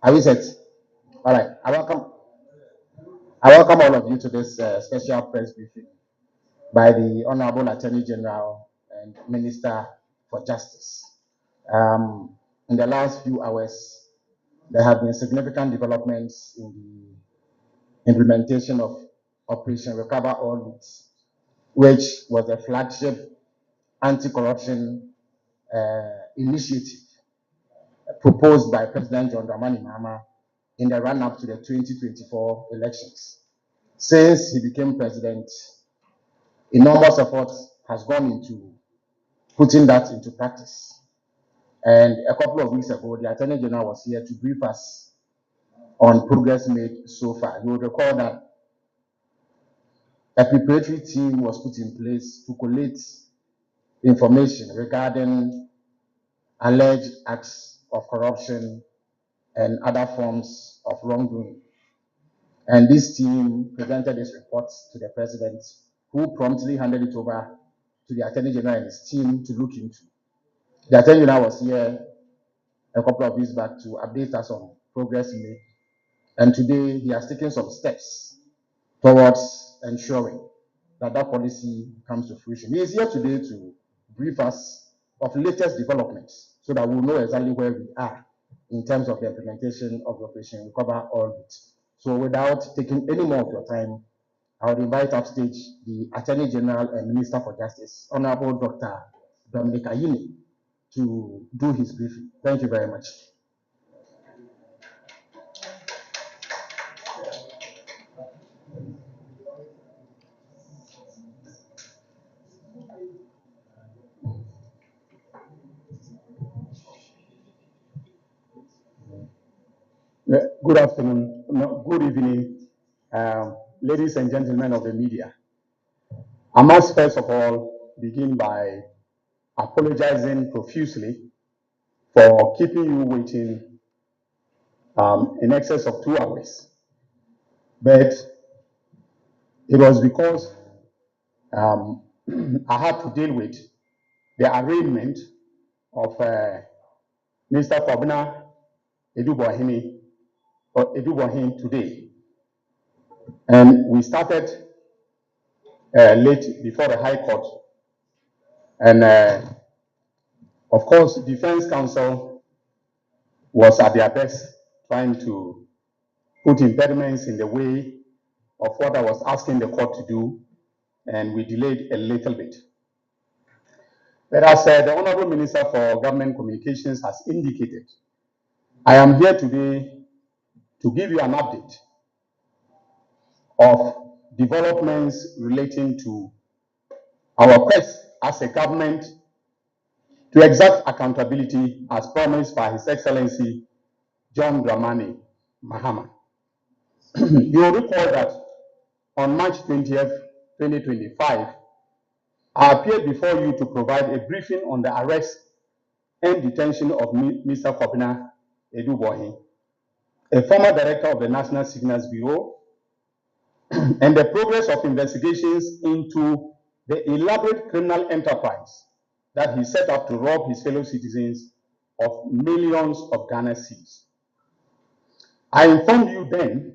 Are we set? All right. I welcome all of you to this special press briefing by the Honorable Attorney General and Minister for Justice. In the last few hours, there have been significant developments in the implementation of Operation Recover All Roots, which was a flagship anti-corruption initiative proposed by President John Dramani Mahama in the run-up to the 2024 elections. Since he became president, enormous effort has gone into putting that into practice. And a couple of weeks ago, the Attorney General was here to brief us on progress made so far. You will recall that a preparatory team was put in place to collate information regarding alleged acts of corruption and other forms of wrongdoing. And this team presented its reports to the president, who promptly handed it over to the Attorney General and his team to look into. The Attorney General was here a couple of weeks back to update us on progress made. And today he has taken some steps towards ensuring that that policy comes to fruition. He is here today to brief us of latest developments so that we'll know exactly where we are in terms of the implementation of the Operation Recover All Roots. So without taking any more of your time, I would invite upstage the Attorney General and Minister for Justice, Honorable Dr. Dominic Ayine, to do his briefing. Thank you very much. Good afternoon, good evening, ladies and gentlemen of the media. I must first of all begin by apologizing profusely for keeping you waiting in excess of 2 hours. But it was because I had to deal with the arraignment of Mr. Kwabena Adu Boahene today. And we started late before the High Court. And of course, defense counsel was at their best trying to put impediments in the way of what I was asking the court to do, and we delayed a little bit. But as the Honorable Minister for Government Communications has indicated, I am here today to give you an update of developments relating to our quest as a government to exact accountability as promised by His Excellency John Dramani Mahama. You will recall that on March 20th, 2025, I appeared before you to provide a briefing on the arrest and detention of Mr. Kwabena Adu Boahene, a former director of the National Signals Bureau, and the progress of investigations into the elaborate criminal enterprise that he set up to rob his fellow citizens of millions of Ghana cedis. I informed you then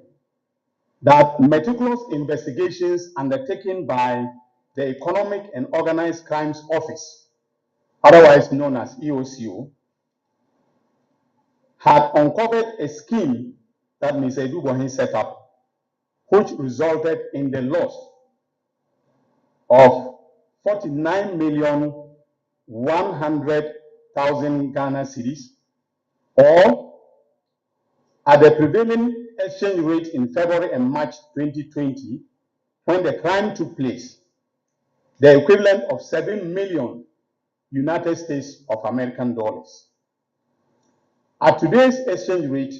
that meticulous investigations undertaken by the Economic and Organized Crimes Office, otherwise known as EOCO, had uncovered a scheme that Mr. Adu Boahene set up, which resulted in the loss of 49,100,000 Ghana cedis, or at the prevailing exchange rate in February and March 2020, when the crime took place, the equivalent of 7 million United States of American dollars. At today's exchange rate,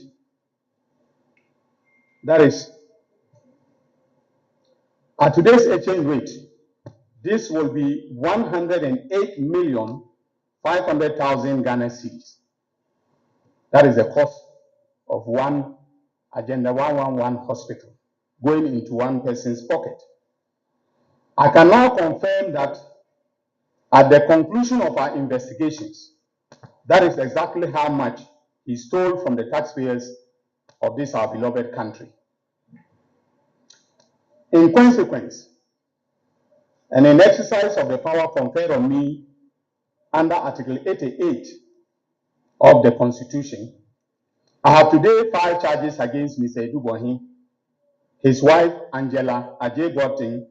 this will be 108,500,000 Ghana cedis. That is the cost of one Agenda 111 hospital going into one person's pocket. I can now confirm that at the conclusion of our investigations, that is exactly how much he stole from the taxpayers of this our beloved country. In consequence, and in exercise of the power conferred on me under Article 88 of the Constitution, I have today filed charges against Mr. Adu Boahene, his wife Angela Ajay,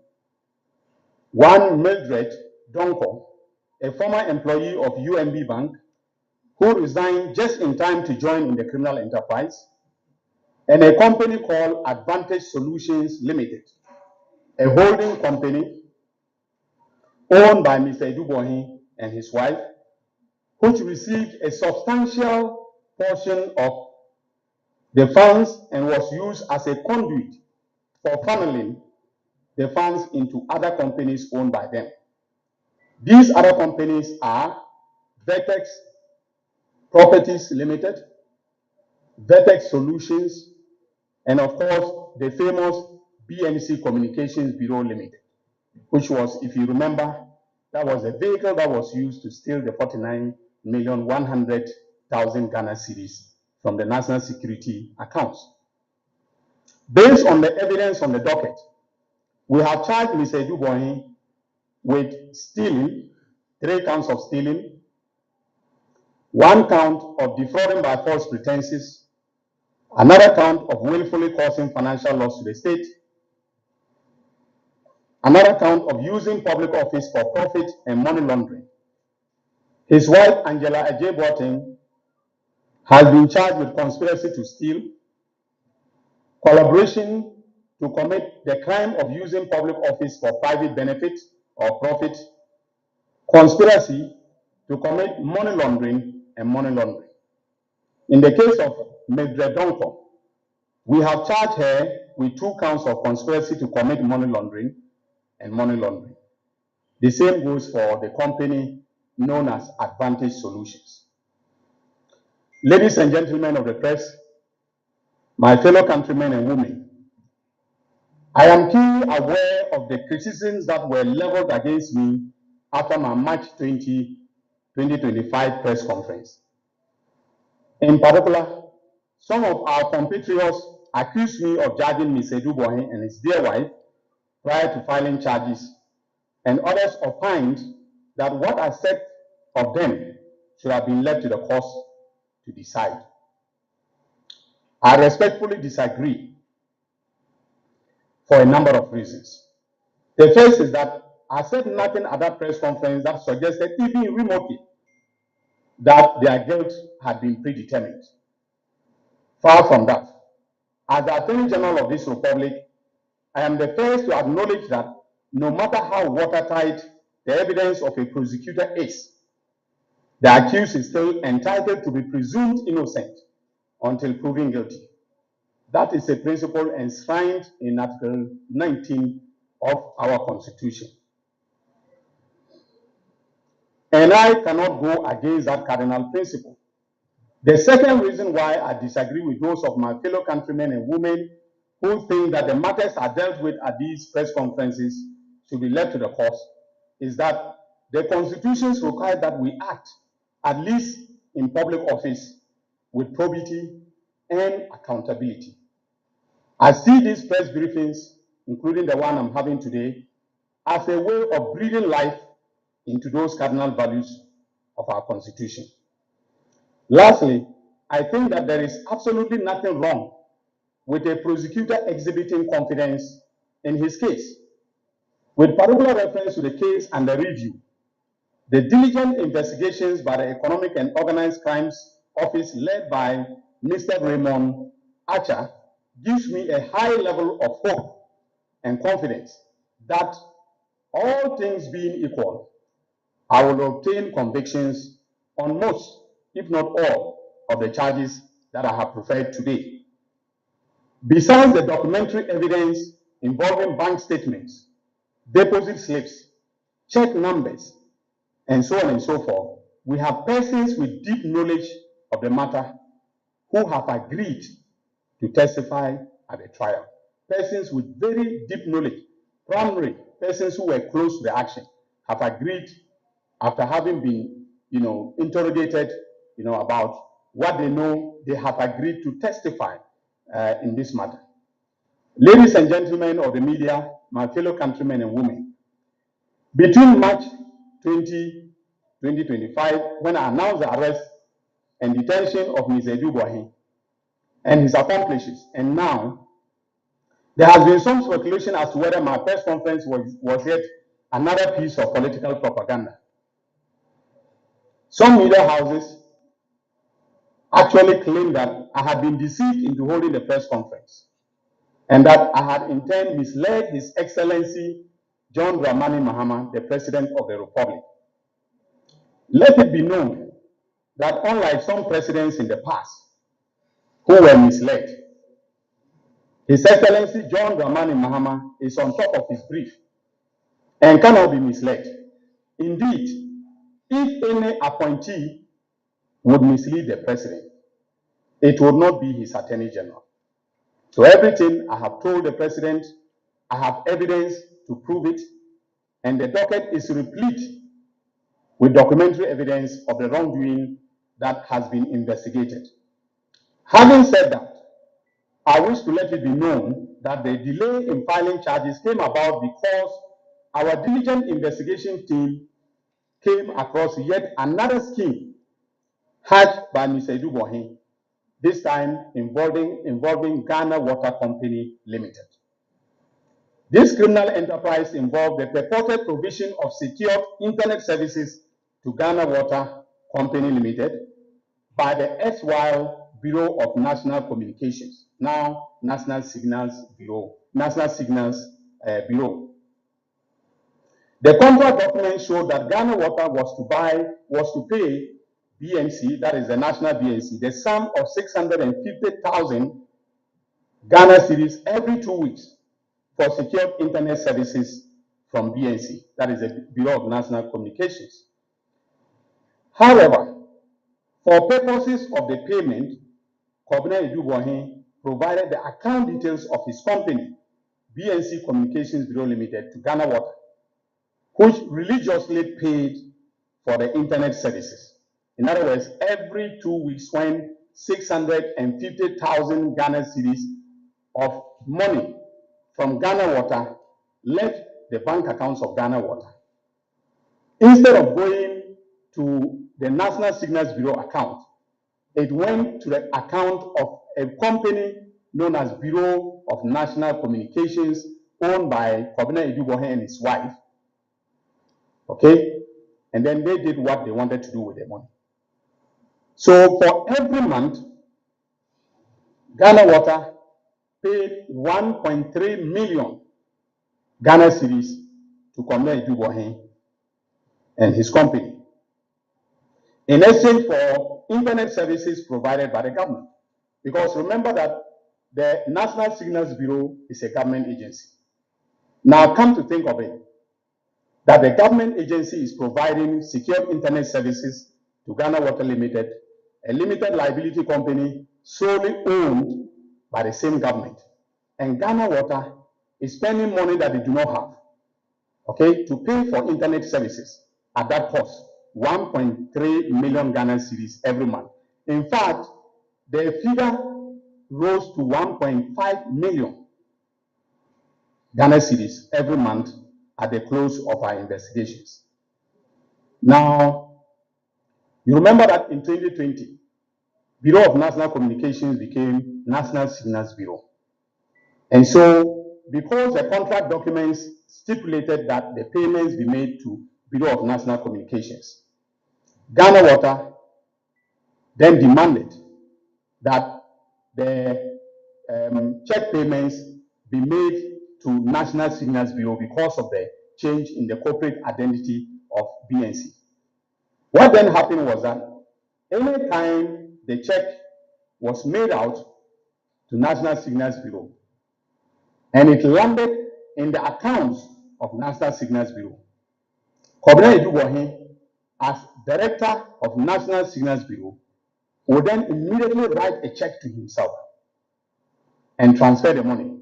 one Mildred Donko, a former employee of UMB Bank, who resigned just in time to join in the criminal enterprise, and a company called Advantage Solutions Limited, a holding company owned by Mr. Adu Boahene and his wife, which received a substantial portion of the funds and was used as a conduit for funneling the funds into other companies owned by them. These other companies are Vertex Properties Limited, Vertex Solutions, and of course, the famous BNC Communications Bureau Limited, which was, if you remember, that was a vehicle that was used to steal the 49,100,000 Ghana cedis from the national security accounts. Based on the evidence on the docket, we have charged Mr. Adu Boahene with stealing, 3 counts of stealing, 1 count of defrauding by false pretenses, another count of willfully causing financial loss to the state, another count of using public office for profit and money laundering. His wife, Angela Ajay, has been charged with conspiracy to steal, collaboration to commit the crime of using public office for private benefit or profit, conspiracy to commit money laundering and money laundering. In the case of Mildred Donko, we have charged her with 2 counts of conspiracy to commit money laundering and money laundering. The same goes for the company known as Advantage Solutions. Ladies and gentlemen of the press, my fellow countrymen and women, I am keenly aware of the criticisms that were leveled against me after my March 20, 2025 press conference. In particular, some of our compatriots accused me of judging Mr. Adu Boahene and his dear wife prior to filing charges, and others opined that what I said of them should have been left to the courts to decide. I respectfully disagree for a number of reasons. The first is that I said nothing at that press conference that suggested even remotely that their guilt had been predetermined. Far from that. As the Attorney General of this Republic, I am the first to acknowledge that no matter how watertight the evidence of a prosecutor is, the accused is still entitled to be presumed innocent until proven guilty. That is a principle enshrined in Article 19 of our Constitution. And I cannot go against that cardinal principle. The second reason why I disagree with those of my fellow countrymen and women who think that the matters are dealt with at these press conferences should be left to the courts is that the constitutions require that we act, at least in public office, with probity and accountability. I see these press briefings, including the one I'm having today, as a way of breathing life into those cardinal values of our Constitution. Lastly, I think that there is absolutely nothing wrong with a prosecutor exhibiting confidence in his case. With particular reference to the case under review, the diligent investigations by the Economic and Organized Crimes Office led by Mr. Raymond Archer gives me a high level of hope and confidence that, all things being equal, I will obtain convictions on most, if not all, of the charges that I have preferred today. Besides the documentary evidence involving bank statements, deposit slips, check numbers, and so on and so forth, we have persons with deep knowledge of the matter who have agreed to testify at the trial. Persons with very deep knowledge, primary persons who were close to the action, have agreed, after having been, interrogated, about what they know, they have agreed to testify in this matter. Ladies and gentlemen of the media, my fellow countrymen and women, between March 2025, when I announced the arrest and detention of Mr. Adu Boahene and his accomplices, and now, there has been some speculation as to whether my press conference was yet another piece of political propaganda. Some media houses actually claimed that I had been deceived into holding the press conference and that I had in turn misled His Excellency John Dramani Mahama, the President of the Republic. Let it be known that unlike some presidents in the past who were misled, His Excellency John Dramani Mahama is on top of his brief and cannot be misled. Indeed, if any appointee would mislead the president, it would not be his Attorney General. So everything I have told the president, I have evidence to prove it, and the docket is replete with documentary evidence of the wrongdoing that has been investigated. Having said that, I wish to let it be known that the delay in filing charges came about because our diligent investigation team came across yet another scheme hatched by Mr. Adu Boahene, this time involving Ghana Water Company Limited. This criminal enterprise involved the purported provision of secured internet services to Ghana Water Company Limited by the erstwhile Bureau of National Communications, now National Signals Bureau. The contract documents showed that Ghana Water was to pay BNC, that is the national BNC, the sum of 650,000 Ghana cedis every 2 weeks for secured internet services from BNC, that is the Bureau of National Communications. However, for purposes of the payment, Adu Boahene provided the account details of his company, BNC Communications Bureau Limited, to Ghana Water, which religiously paid for the internet services. In other words, every 2 weeks when 650,000 Ghana cedis of money from Ghana Water left the bank accounts of Ghana Water, instead of going to the National Signals Bureau account, it went to the account of a company known as Bureau of National Communications, owned by Adu Boahene and his wife. Okay? And then they did what they wanted to do with the money. So for every month, Ghana Water paid 1.3 million Ghana cedis to Adu Boahene and his company, in exchange for internet services provided by the government. Because remember that the National Signals Bureau is a government agency. Now come to think of it, that the government agency is providing secure internet services to Ghana Water Limited, a limited liability company solely owned by the same government. And Ghana Water is spending money that they do not have, okay, to pay for internet services at that cost, 1.3 million Ghana cedis every month. In fact, the figure rose to 1.5 million Ghana cedis every month at the close of our investigations. Now, you remember that in 2020, Bureau of National Communications became National Signals Bureau. And so, because the contract documents stipulated that the payments be made to Bureau of National Communications, Ghana Water then demanded that the check payments be made to National Signals Bureau because of the change in the corporate identity of BNC. What then happened was that any time the check was made out to National Signals Bureau and it landed in the accounts of National Signals Bureau, Adu Boahene, as Director of National Signals Bureau, would then immediately write a check to himself and transfer the money.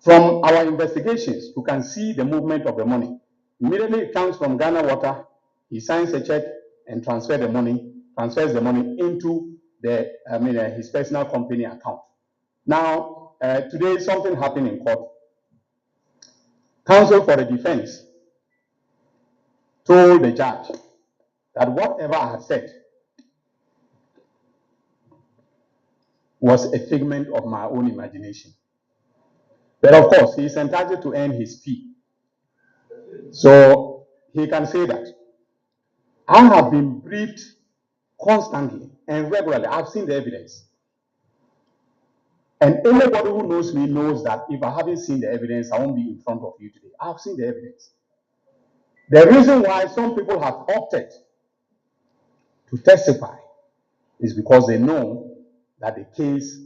From our investigations, you can see the movement of the money. Immediately it comes from Ghana Water, he signs a check and transfers the money into the his personal company account. Now, today something happened in court. Counsel for the defense told the judge that whatever I had said was a figment of my own imagination. But of course, he is entitled to earn his fee. So he can say that. I have been briefed constantly and regularly. I've seen the evidence. And anybody who knows me knows that if I haven't seen the evidence, I won't be in front of you today. I've seen the evidence. The reason why some people have opted to testify is because they know that the case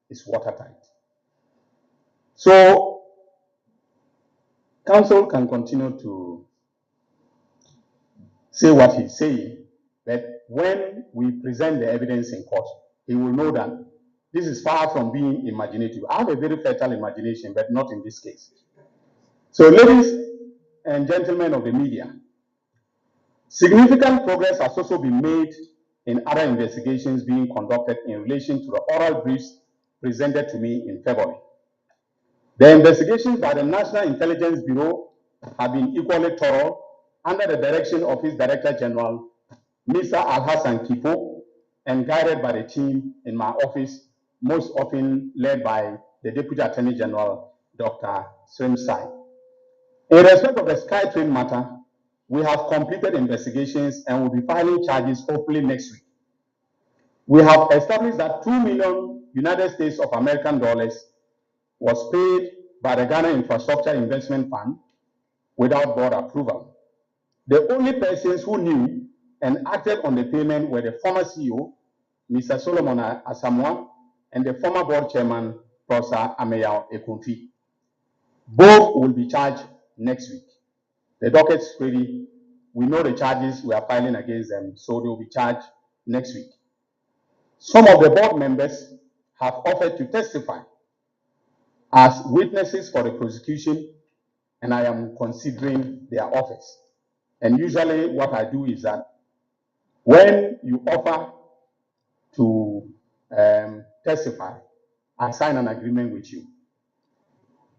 is watertight. So, counsel can continue to say what he's saying, but when we present the evidence in court, he will know that this is far from being imaginative. I have a very fertile imagination, but not in this case. So, ladies and gentlemen of the media, significant progress has also been made in other investigations being conducted in relation to the oral briefs presented to me in February. The investigations by the National Intelligence Bureau have been equally thorough under the direction of its Director General, Mr. Alhassan Kifo, and guided by the team in my office, most often led by the Deputy Attorney General, Dr. Srimsai. In respect of the SkyTrain matter, we have completed investigations and will be filing charges hopefully next week. We have established that $2 million United States of American dollars was paid by the Ghana Infrastructure Investment Fund without board approval. The only persons who knew and acted on the payment were the former CEO, Mr. Solomon Asamoah, and the former board chairman, Professor Ameyaw Ekunfi. Both will be charged next week. The docket's ready. We know the charges we are filing against them, so they will be charged next week. Some of the board members have offered to testify as witnesses for the prosecution, and I am considering their offers. And usually what I do is that when you offer to testify, I sign an agreement with you.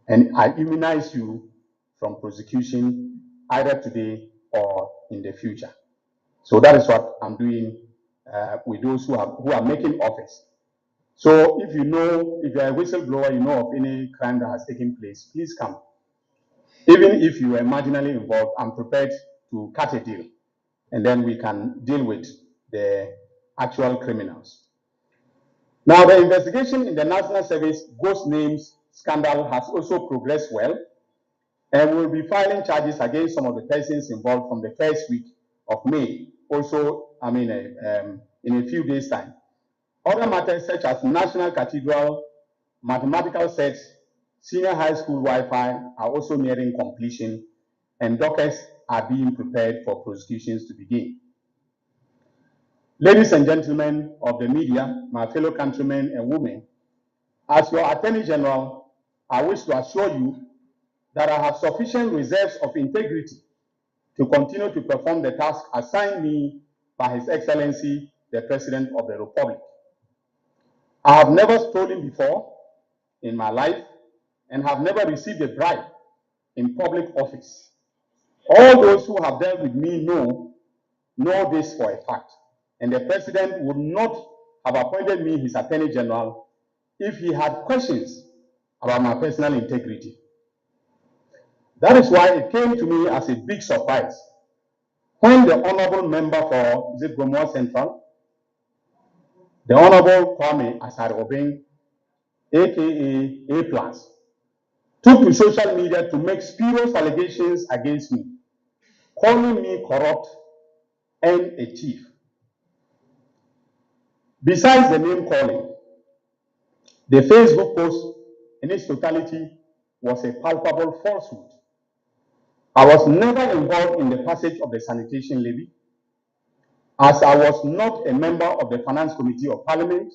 And I immunize you from prosecution either today or in the future. So that is what I'm doing with those who are making offers. So if you know, if you're a whistleblower, you know of any crime that has taken place, please come. Even if you are marginally involved, I'm prepared to cut a deal, and then we can deal with the actual criminals. Now, the investigation in the National Service Ghost Names scandal has also progressed well, and we'll be filing charges against some of the persons involved from the first week of May. Also, in a few days' time. Other matters such as National Cathedral, mathematical sets, senior high school Wi-Fi are also nearing completion, and dockets are being prepared for prosecutions to begin. Ladies and gentlemen of the media, my fellow countrymen and women, as your Attorney General, I wish to assure you that I have sufficient reserves of integrity to continue to perform the task assigned me by His Excellency, the President of the Republic. I have never stolen before in my life and have never received a bribe in public office. All those who have dealt with me know this for a fact, and the President would not have appointed me his Attorney General if he had questions about my personal integrity. That is why it came to me as a big surprise when the Honorable Member for Gomoa Central, the Honorable Kwame Asare-Obeng, aka A+, took to social media to make spurious allegations against me, calling me corrupt and a thief. Besides the name calling, the Facebook post in its totality was a palpable falsehood. I was never involved in the passage of the sanitation levy, as I was not a member of the Finance Committee of Parliament,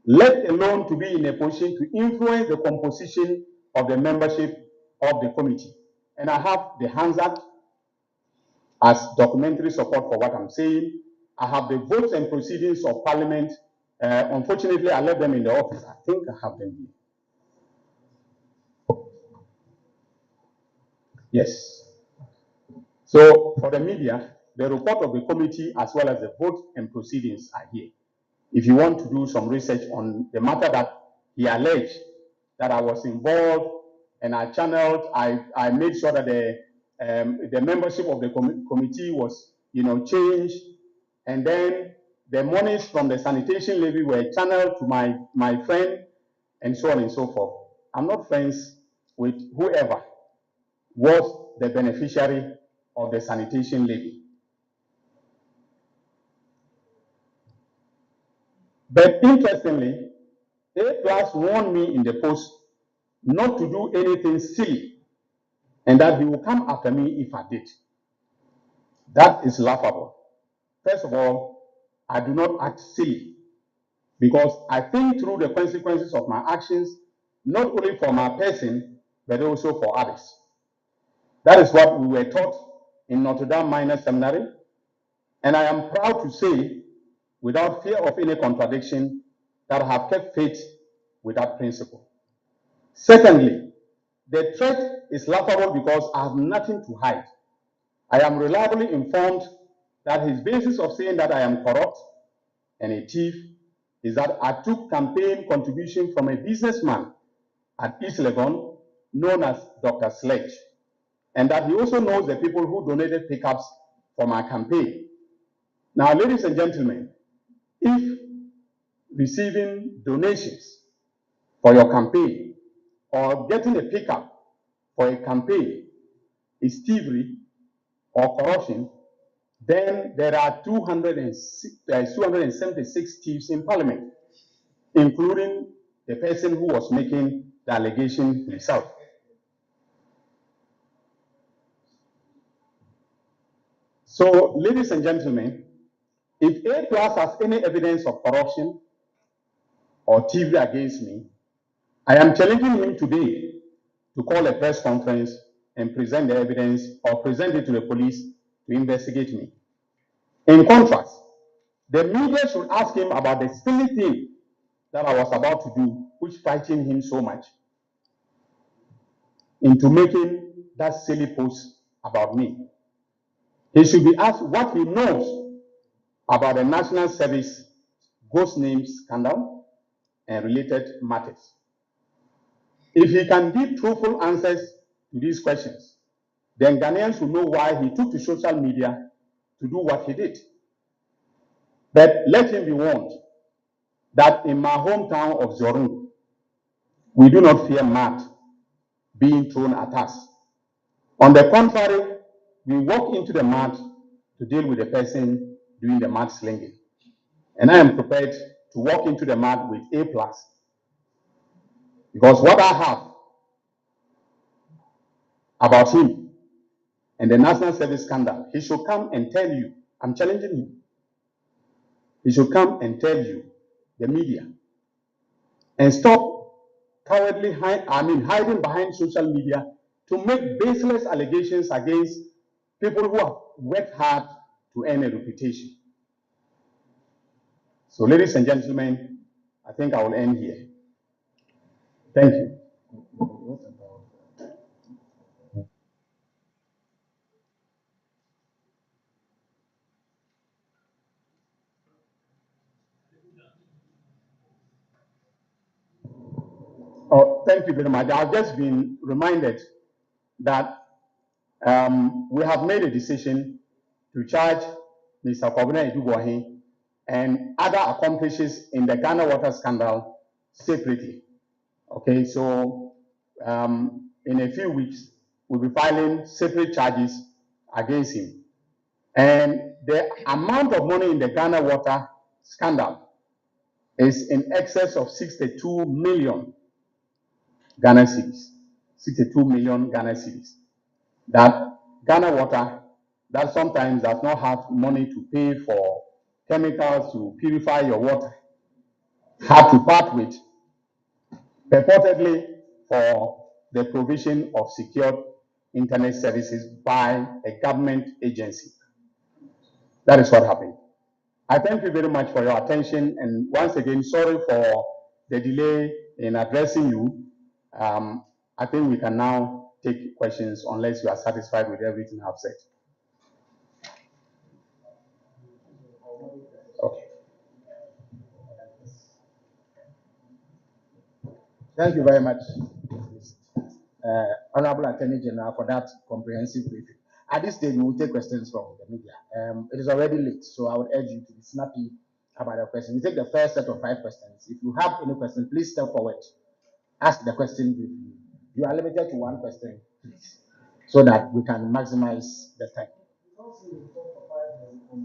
let alone to be in a position to influence the composition of the membership of the committee. And I have the Hansard as documentary support for what I'm saying. I have the votes and proceedings of Parliament Unfortunately, I left them in the office. I think I have them here. Yes. So for the media, the report of the committee as well as the vote and proceedings are here. If you want to do some research on the matter that he alleged that I was involved and I channeled, I made sure that the membership of the committee was, changed, and then the monies from the sanitation levy were channeled to my friend, and so on and so forth. I'm not friends with whoever was the beneficiary of the sanitation levy. But interestingly, A+ warned me in the post not to do anything silly and that he will come after me if I did. That is laughable. First of all, I do not act silly because I think through the consequences of my actions, not only for my person, but also for others. That is what we were taught in Notre Dame Minor Seminary, and I am proud to say, without fear of any contradiction, that I have kept faith with that principle. Secondly, the threat is laughable because I have nothing to hide. I am reliably informed that his basis of saying that I am corrupt and a thief is that I took campaign contribution from a businessman at East Legon known as Dr. Sledge, and that he also knows the people who donated pickups for my campaign. Now, ladies and gentlemen, if receiving donations for your campaign or getting a pickup for a campaign is thievery or corruption, then there are 276 thieves in Parliament, including the person who was making the allegation himself. So, ladies and gentlemen, if A+ has any evidence of corruption or thievery against me, I am challenging him today to call a press conference and present the evidence or present it to the police to investigate me. In contrast, the media should ask him about the silly thing that I was about to do, which frightened him so much into making that silly post about me. He should be asked what he knows about the National Service ghost names scandal and related matters. If he can give truthful answers to these questions, then Ghanaians will know why he took to social media to do what he did. But let him be warned that in my hometown of Zorun, we do not fear mud being thrown at us. On the contrary, we walk into the mud to deal with the person doing the mud slinging. And I am prepared to walk into the mud with A+, because what I have about him and the National Service scandal, he should come and tell you. I'm challenging him. He should come and tell you, the media, and stop cowardly hiding behind social media to make baseless allegations against people who have worked hard to earn a reputation. So, ladies and gentlemen, I think I will end here. Thank you. Oh, thank you very much. I've just been reminded that we have made a decision to charge Mr. Adu Boahene and other accomplices in the Ghana water scandal separately. Okay, so in a few weeks, we'll be filing separate charges against him. And the amount of money in the Ghana water scandal is in excess of 62 million Ghana cedis. 62 million Ghana cedis. That Ghana water, that sometimes does not have money to pay for chemicals to purify your water, had to part with purportedly for the provision of secured internet services by a government agency. That is what happened. I thank you very much for your attention, and once again, sorry for the delay in addressing you. I think we can now take questions unless you are satisfied with everything I've said. Okay. Thank you very much, Honorable Attorney General, for that comprehensive briefing. At this stage, we will take questions from the media. It is already late, so I would urge you to be snappy about the question. We take the first set of 5 questions. If you have any question, please step forward. Ask the question briefly. You are limited to 1 question, please, so that we can maximize the time.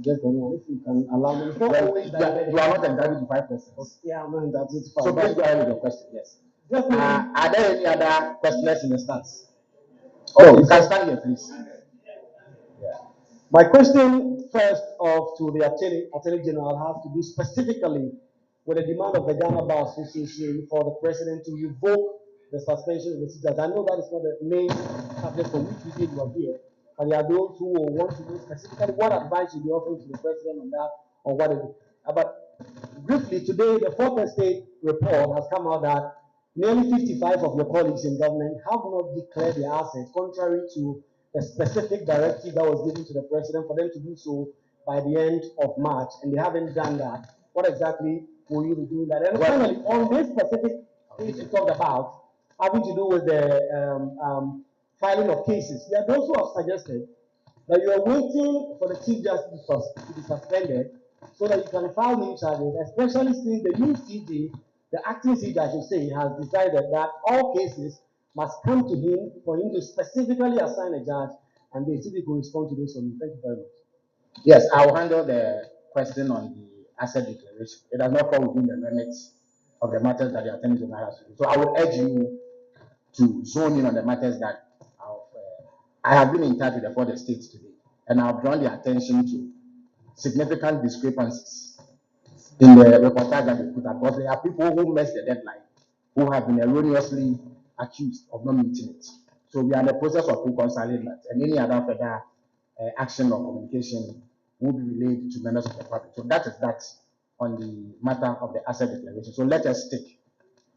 Just if you can allow me. You are not entitled to 5 questions. Yeah, I'm not entitled to 5. So please go ahead with your question. Yes. Are there any other questioners in the stands? Oh, you can stand here, please. Yeah. My question first off to the Attorney General has to do specifically with the demand of the Ghana Bar Association for the President to revoke the suspension of the teachers. I know that is not the main subject for which we did work here, but there are those who will want to know specifically what advice you'll be offering to the President on that, or what it is. But briefly, today the fourth estate report has come out that nearly 55 of your colleagues in government have not declared their assets, contrary to the specific directive that was given to the president for them to do so by the end of March, and they haven't done that. What exactly will you be doing that? And finally, on this specific thing you talked about, having to do with the filing of cases, there are those who have suggested that you are waiting for the Chief Justice to be suspended so that you can file new charges, especially since the new CJ, the acting CJ, I should say, has decided that all cases must come to him for him to specifically assign a judge, and the CJ will respond to those. Thank you very much. Yes, I will handle the question on the asset declaration. It does not fall within the limits of the matters that the Attorney General has to do. So I would urge you to zone in on the matters that I have been in touch with the 4 states today, and I've drawn their attention to significant discrepancies in the reportage that they put up. Because there are people who missed the deadline, who have been erroneously accused of not meeting it. So we are in the process of reconciling that, and any other further action or communication will be relayed to members of the public. So that is that on the matter of the asset declaration. So let us stick,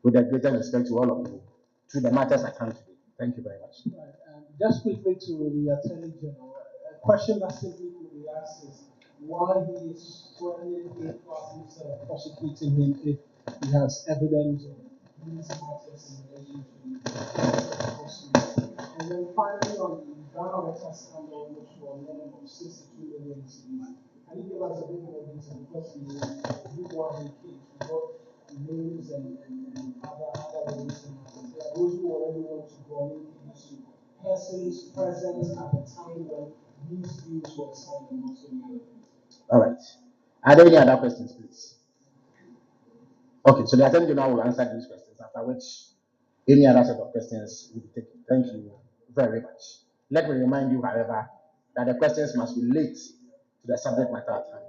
with the greatest respect to all of you, to the matters at hand today. Thank you very much. Right. Just quickly to the Attorney General, a question that simply could be asked is why he is threatening A-class prosecuting him if he has evidence of these matters in relation to the lawsuit. And then finally, on the Ghana Water scandal, which was one of 62 million cedis, can you give us a bit more detail? Because you want the case, we got names and other names and matters. There are those who already want to go into persons present at the time when these deals were signed and also the other things. All right. Are there any other questions, please? Okay, so the Attorney General will answer these questions, after which any other set of questions will be taken. Thank you very much. Let me remind you, however, that the questions must relate to the subject matter at hand.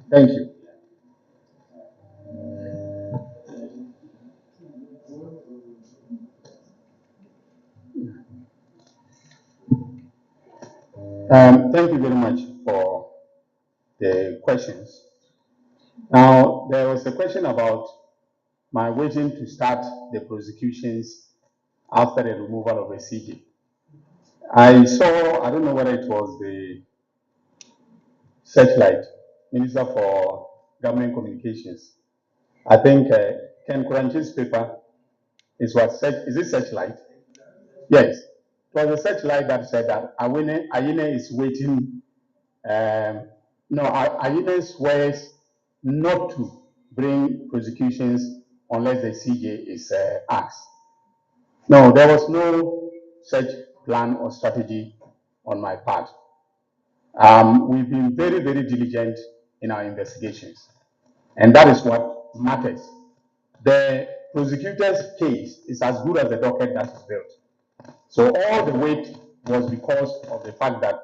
Thank you. Thank you very much for the questions. Now, there was a question about my waiting to start the prosecutions after the removal of a CJ. I saw, I don't know whether it was the Searchlight, Minister for Government Communications. I think Ken Kuranchi's paper is it Searchlight? Yes. It was a Searchlight that said that Ayine is waiting. Ayine swears not to bring prosecutions unless the CJ is asked. No, there was no such plan or strategy on my part. We've been very, very diligent in our investigations, and that is what matters. The prosecutor's case is as good as the docket that is built. So all the weight was because of the fact that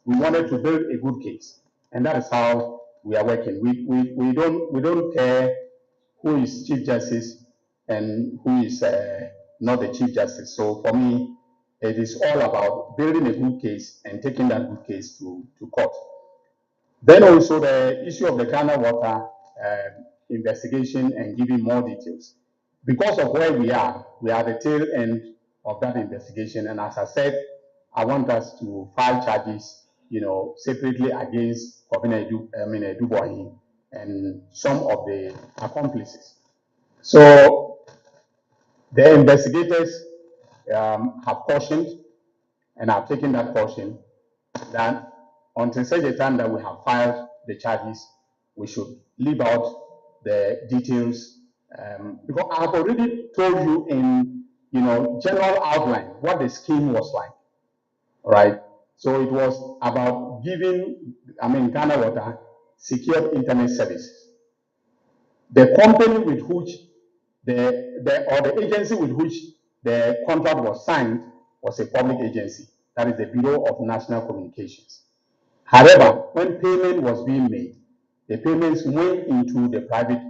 we wanted to build a good case, and that is how we are working. We don't care who is Chief Justice and who is not the Chief Justice. So for me, it is all about building a good case and taking that good case to court. Then also the issue of the Ghana water investigation and giving more details. Because of where we are at the tail end of that investigation. And as I said, I want us to file charges, separately against Adu Boahene and some of the accomplices. So the investigators have cautioned, and I've taken that caution, that until such a time that we have filed the charges, we should leave out the details, because I have already told you in general outline what the scheme was like, right? So it was about giving, Ghana Water secured internet services. The company with which the agency with which the contract was signed was a public agency, that is the Bureau of National Communications. However, when payment was being made, the payments went into the private,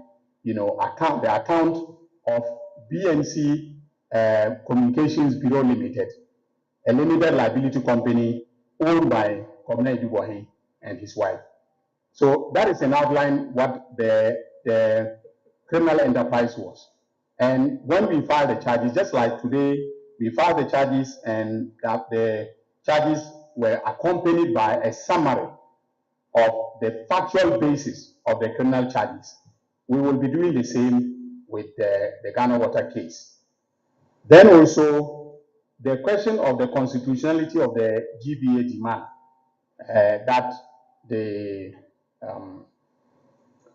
account, the account of BNC Communications Bureau Limited, a limited liability company owned by Governor Adu Boahene and his wife. So that is an outline what the criminal enterprise was. And when we filed the charges, just like today, we filed the charges, and that the charges were accompanied by a summary of the factual basis of the criminal charges. We will be doing the same with the Ghana Water case. Then also, the question of the constitutionality of the GBA demand, that the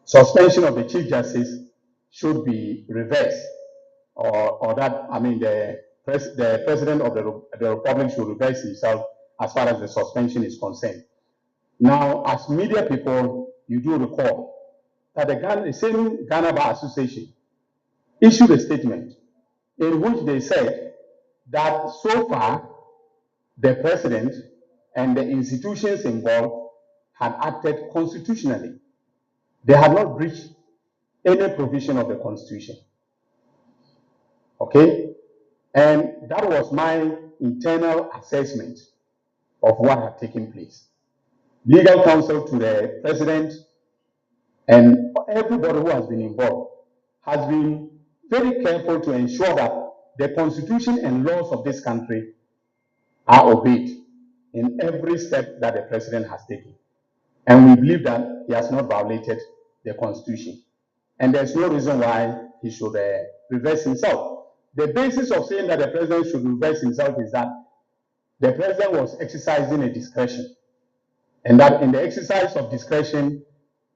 suspension of the Chief Justice should be reversed, or that, the President of the Republic should reverse himself as far as the suspension is concerned. Now, as media people, you do recall that the same Ghana Bar Association issued a statement in which they said that so far the President and the institutions involved had acted constitutionally. They had not breached any provision of the Constitution. Okay? And that was my internal assessment of what had taken place. Legal counsel to the President and everybody who has been involved has been very careful to ensure that the Constitution and laws of this country are obeyed in every step that the President has taken. And we believe that he has not violated the Constitution. And there's no reason why he should reverse himself. The basis of saying that the President should reverse himself is that the President was exercising a discretion. And that in the exercise of discretion,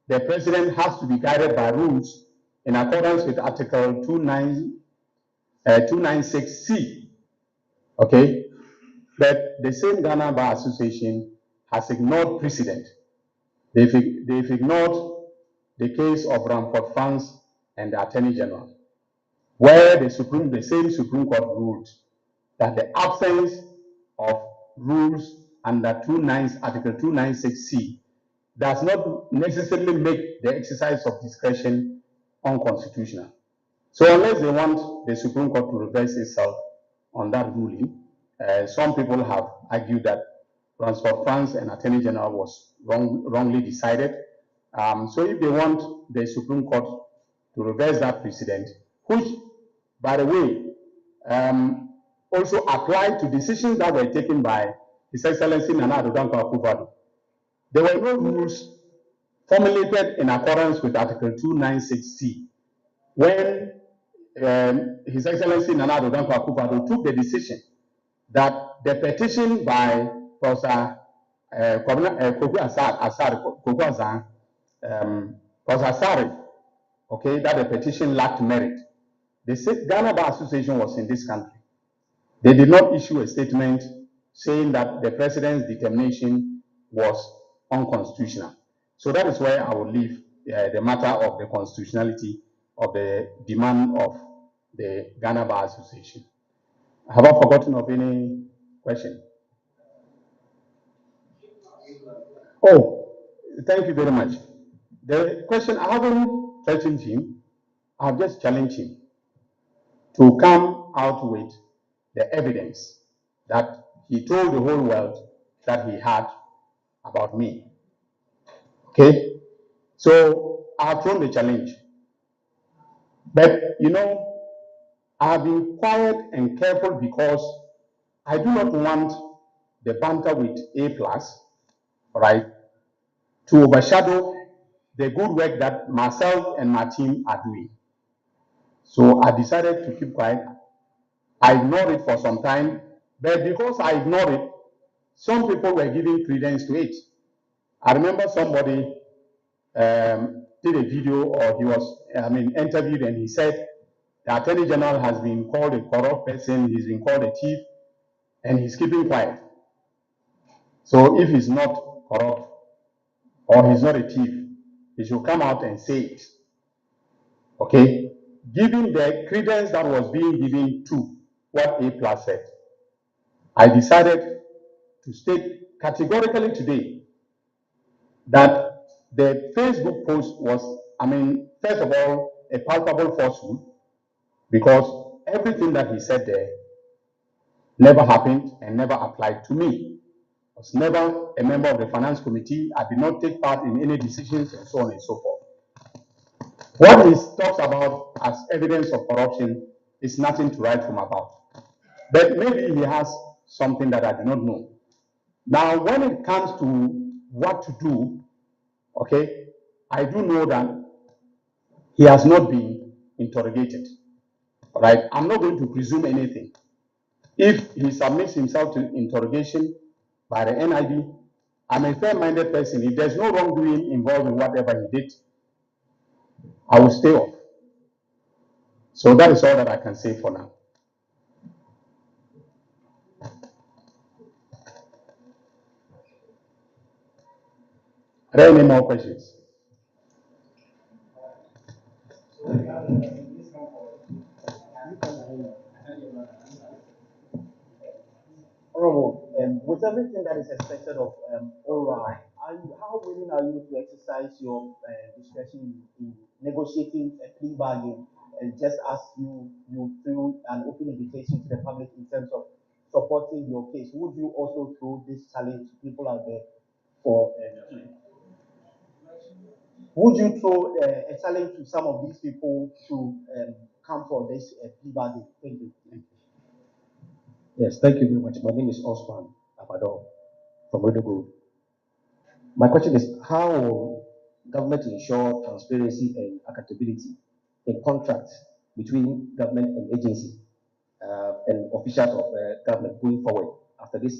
the President has to be guided by rules in accordance with Article 296C. Okay? But the same Ghana Bar Association has ignored precedent. They've ignored the case of Ramford Fans and the Attorney General, where the same Supreme Court ruled that the absence of rules under Article 296C does not necessarily make the exercise of discretion unconstitutional. So unless they want the Supreme Court to reverse itself on that ruling, some people have argued that Transfer Funds and Attorney General was wrongly decided. So if they want the Supreme Court to reverse that precedent, which, by the way, also applied to decisions that were taken by His Excellency Nana Addo Dankwa Akufo-Addo, there were no rules formulated in accordance with Article 296C when His Excellency Nana Addo Dankwa Akufo-Addo took the decision that the petition by Professor Asare, okay, that the petition lacked merit. The Ghana Bar Association was in this country. They did not issue a statement saying that the President's determination was unconstitutional. So that is where I will leave the matter of the constitutionality of the demand of the Ghana Bar Association. Have I forgotten of any question? Oh, thank you very much. The question, I haven't threatened him, I've just challenged him to come out with the evidence that he told the whole world that he had about me. Okay, so I've thrown the challenge. But I've been quiet and careful because I do not want the banter with A plus, right, to overshadow the good work that myself and my team are doing. So I decided to keep quiet. I ignored it for some time, but because I ignored it, some people were giving credence to it. I remember somebody did a video, or he was, interviewed, and he said the Attorney General has been called a corrupt person, he's been called a thief, and he's keeping quiet. So if he's not corrupt or he's not a thief, he should come out and say it. Okay? Given the credence that was being given to what A plus said, I decided to state categorically today that the Facebook post was, first of all, a palpable falsehood, because everything that he said there never happened and never applied to me. I was never a member of the finance committee. I did not take part in any decisions and so on and so forth. What he talks about as evidence of corruption is nothing to write home about. But maybe he has something that I do not know. Now, when it comes to what to do, okay, I do know that he has not been interrogated. All right, I'm not going to presume anything. If he submits himself to interrogation by the NIB, I'm a fair-minded person. If there's no wrongdoing involved in whatever he did, I will stay off. So that is all that I can say for now. Are there any more questions? Honorable, with everything that is expected of ORI, how willing are you to exercise your discretion in negotiating a plea bargain, just as you threw an open invitation to the public in terms of supporting your case? Would you also throw this challenge to people out there for? Would you throw a challenge to some of these people to come for this plea bargain? Thank you. Yes, thank you very much. My name is Osman Abadon from Redogo. My question is, how will government ensure transparency and accountability in contracts between government and agency and officials of government going forward after this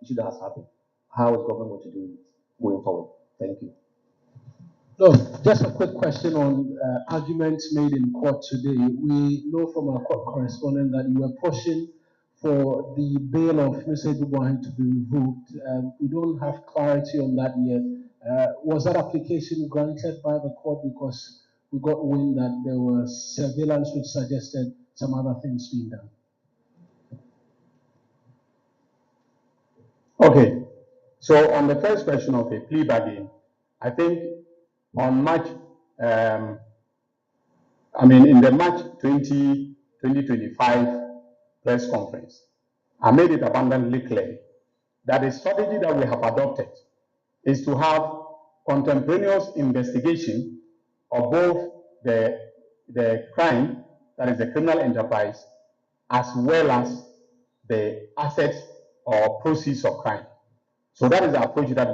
issue that has happened? How is government going to do it going forward? Thank you. No, just a quick question on arguments made in court today. We know from our court correspondent that you were pushing for the bail of Mr. Adu Boahene to be revoked. We don't have clarity on that yet. Was that application granted by the court? Because we got wind that there was surveillance which suggested some other things being done. Okay, so on the first question of a plea bargain, I think on March, in the March 2025 press conference, I made it abundantly clear that the strategy that we have adopted is to have contemporaneous investigation of both the crime, that is the criminal enterprise, as well as the assets or proceeds of crime. So that is the approach that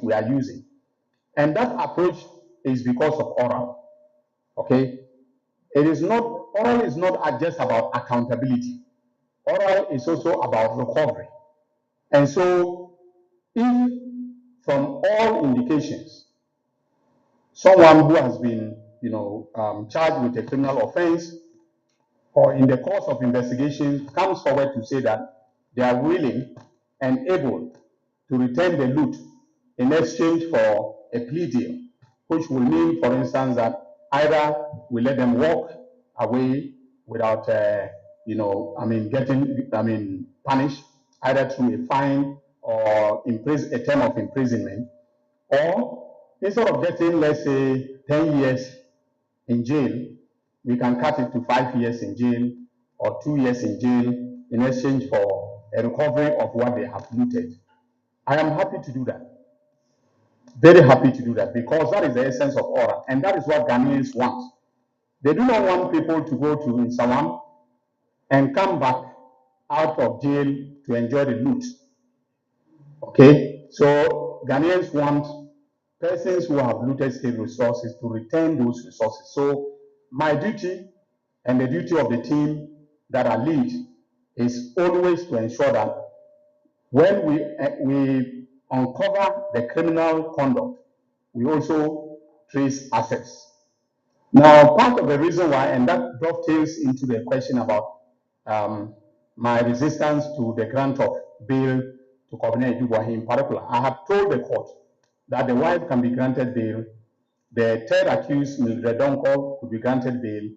we are using. And that approach is because of oral. Okay? Oral is not just about accountability. Oral is also about recovery. And so if from all indications, someone who has been charged with a criminal offense or in the course of investigation comes forward to say that they are willing and able to return the loot in exchange for a plea deal, which will mean, for instance, that either we let them walk away without, getting punished, either through a fine or a term of imprisonment, or instead of getting, let's say, 10 years in jail, we can cut it to 5 years in jail or 2 years in jail in exchange for a recovery of what they have looted. I am happy to do that. very happy to do that because that is the essence of order, and that is what Ghanaians want. They do not want people to go to Nsawam and come back out of jail to enjoy the loot. Okay, so Ghanaians want persons who have looted state resources to return those resources. So my duty and the duty of the team that I lead is always to ensure that when we uncover the criminal conduct, we also trace assets. Now, part of the reason why, and that dovetails into the question about my resistance to the grant of bail to Governor Adu Boahene in particular, I have told the court that the wife can be granted bail, the third accused, Mildred Donko, could be granted bail,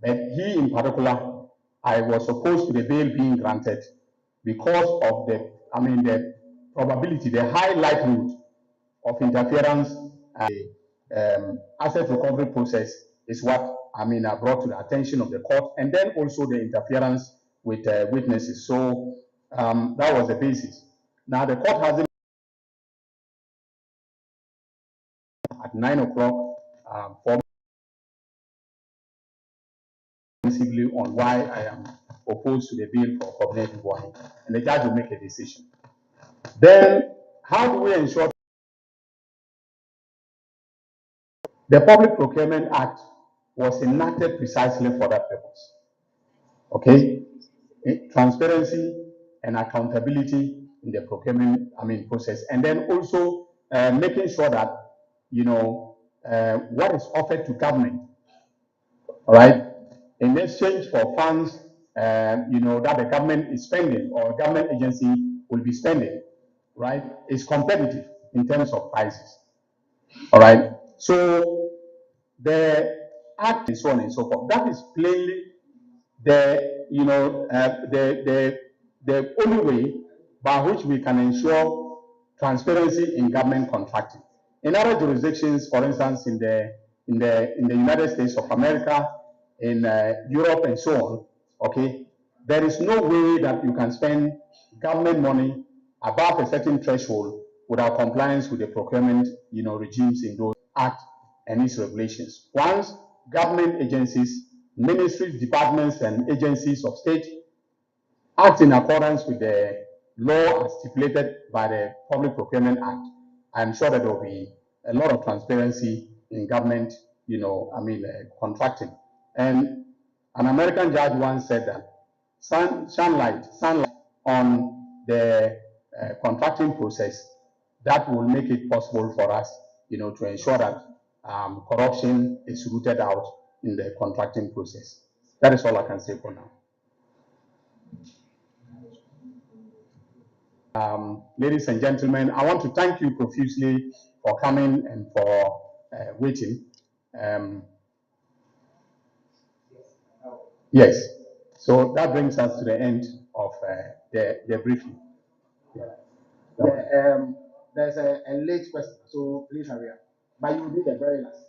but he in particular, I was opposed to the bail being granted because of the probability, the high likelihood of interference asset recovery process is what I brought to the attention of the court, and then also the interference with witnesses. So that was the basis. Now the court has at 9 o'clock for on why I am opposed to the bill for community Boahene, and the judge will make a decision. Then, how do we ensure the Public Procurement Act was enacted precisely for that purpose? Okay, transparency and accountability in the procurement process, and then also making sure that what is offered to government, all right, in exchange for funds that the government is spending or government agency will be spending, right, is competitive in terms of prices. All right. So the act and so on and so forth. That is plainly the the only way by which we can ensure transparency in government contracting. In other jurisdictions, for instance, in the United States of America, in Europe, and so on, okay, there is no way that you can spend government money above a certain threshold without compliance with the procurement, regimes in those acts and its regulations. Once government agencies, ministries, departments, and agencies of state act in accordance with the law as stipulated by the Public Procurement Act, I'm sure that there will be a lot of transparency in government, contracting. And an American judge once said that sunlight on the contracting process, that will make it possible for us, to ensure that corruption is rooted out in the contracting process. That is all I can say for now. Ladies and gentlemen, I want to thank you profusely for coming and for waiting. Yes, so that brings us to the end of the briefing. Yeah, there's a late question, so please hurry up. But you will be the very last.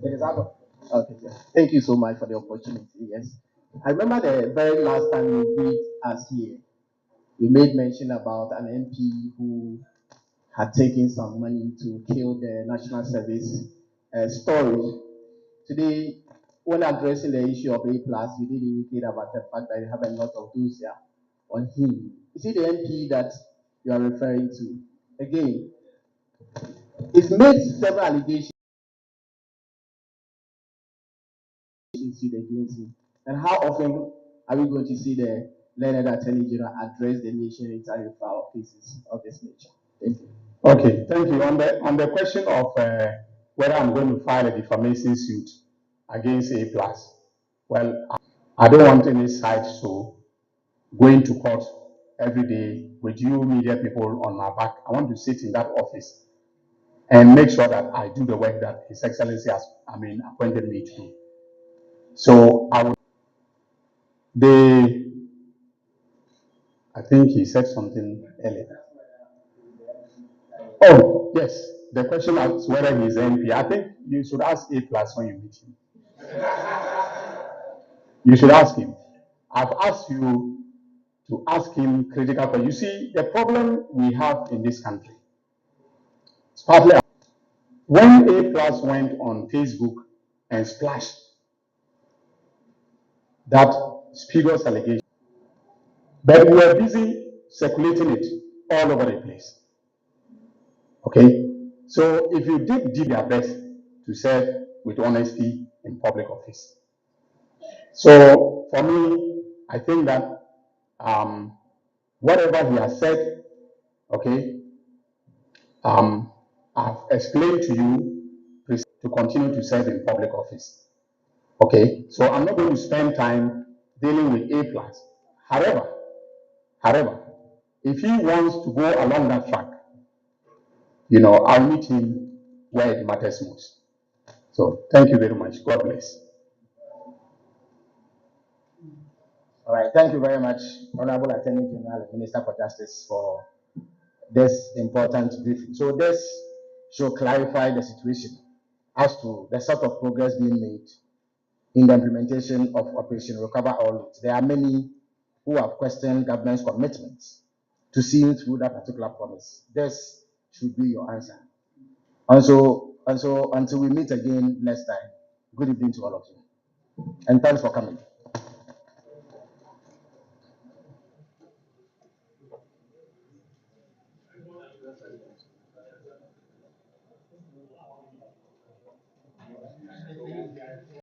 It is out of. Okay, yeah. Thank you so much for the opportunity. Yes, I remember the very last time you meet us here. You made mention about an MP who had taken some money to kill the National Service storage. Today, when addressing the issue of A+, you did indicate about the fact that you have a lot of those here on him. Is it the MP that you are referring to? Again, it's made several allegations against him. And how often are we going to see the learned Attorney General address the nation in time to file cases of this nature? Thank you. Okay, thank you. On the question of whether I'm going to file a defamation suit against A+, well, I don't want any side to going to court every day with you media people on my back. I want to sit in that office and make sure that I do the work that His Excellency has, appointed me to do. So I think he said something earlier. Oh, yes. The question is whether he's MP. I think you should ask A+ when you meet him. You should ask him. I've asked you to ask him critical questions. You see, the problem we have in this country is partly when A Plus went on Facebook and splashed that Spiegel's allegation, but we were busy circulating it all over the place. Okay? So if you did their best to serve with honesty in public office. So for me, I think that whatever he has said, okay, I've explained to you to continue to serve in public office. Okay, so I'm not going to spend time dealing with A plus. However, if he wants to go along that track, I'll meet him where it matters most. So thank you very much. God bless. All right, thank you very much, Honorable Attorney General and Minister for Justice, for this important briefing. So this should clarify the situation as to the sort of progress being made in the implementation of Operation Recover All Loans. There are many who have questioned government's commitments to seeing through that particular promise. This should be your answer. And so until we meet again next time, good evening to all of you. And thanks for coming.